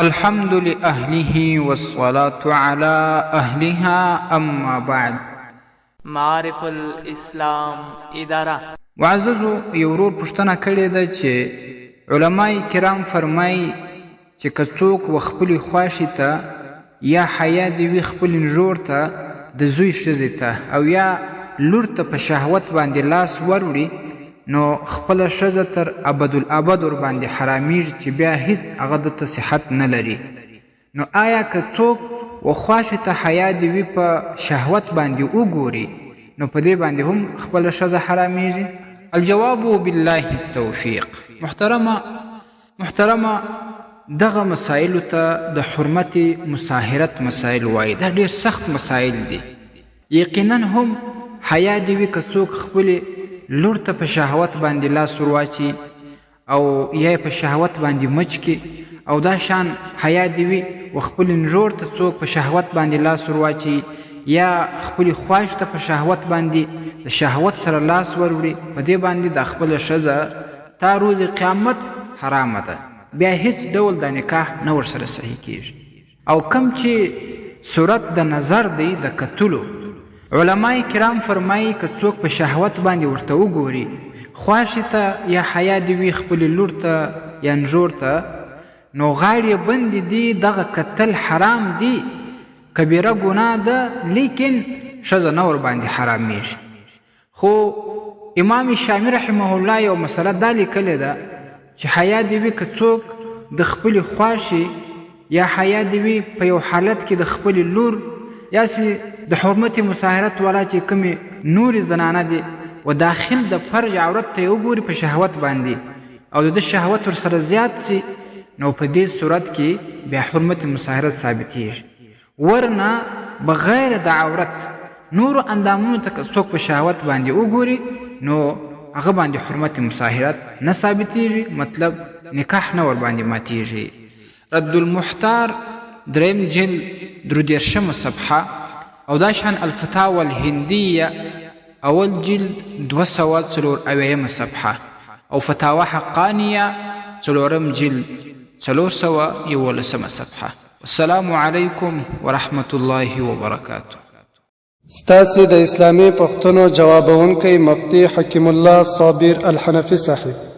الحمد لأهله والصلاة على أهلها أما بعد. معارف الاسلام اداره. وعززو یورور پوښتنه کړې ده چې علماء کرام فرمایي چې که څوک و خپلې خوښې ته یا حیا دې وي خپلې نژور ته د زوی ښځې ته او یا لور ته په شهوت باندې لاس وروړي نو خپله ښځه تر ابدالابد ورباندې حرامېږي چې بیا هیڅ هغه دته صحت نه لري. نو آیا که څوک و خوښې ته حیا دې وي په شهوت باندې وګوري نو په دې باندې هم خپله ښځه حرامېږي؟ الجواب بالله التوفیق. محترمه دغه مسائلو ته د حرمت مصاهرت مسائل وایي. دا ډېر سخت مسائل دي. یقینا هم حیا دې وي که څوک خپلې لور ته په شهوت باندې لاس ورواچي او یا په شهوت باندې مچ کړي او دا شان حیا دې وي و خپلې نژور ته څوک په شهوت باندې لاس ورواچي یا خپلې خواښ ته په شهوت باندې د شهوت سره لاس وروړي په دې باندې د خپله ښځه تا روز قیامت حرامه ده. بیا هیڅ ډول د نکاح نه ورسره صحیح کیږي. او کم چې صورت د نظر دی د کتلو، علماء کرام فرمایي که څوک په شهوت باندې ورته وګوري خوښې ته یا حیا دې وي خپلې لور ته یا نژور ته نو غاړې بندې دي، دغه کتل حرام دي، کبیره ګناه ده، لیکن ښځه نه ورباندې حرامېږي. خو امام شامی رحمه الله یو مسله دا لیکلې ده چې حیا دې وي که څوک د خپلې خوښې یا حیا دې وي په یو حالت کې د خپلې لور یا د حرمت مصاهرت والا چې کومې نورې زنانه دي و داخل د فرج عورت ته یې وګوري په شهوت باندې او د شهوت ورسره زیات سي نو په دې صورت کې بیا حرمت مصاهرت ثابتېږي. ورنه بغیر د عورت نورو اندامونو ته که څوک په شهوت باندې وګوري نو هغه باندې حرمت مصاهرت نه ثابتېږي، مطلب نکاح نه ورباندې ماتېږي. رد المحتار دریم جلد 33 صفحه او دا شان الفتاوى الهندیه اول جلد 244 صفحه او فتاوى حقانیه څلورم جلد 411 صفحه. السلام علیکم ورحمة الله وبرکاته. ستاسې د اسلامي پوښتنو جوابونکی مفتي حكيم الله صابر الحنفي صاحب.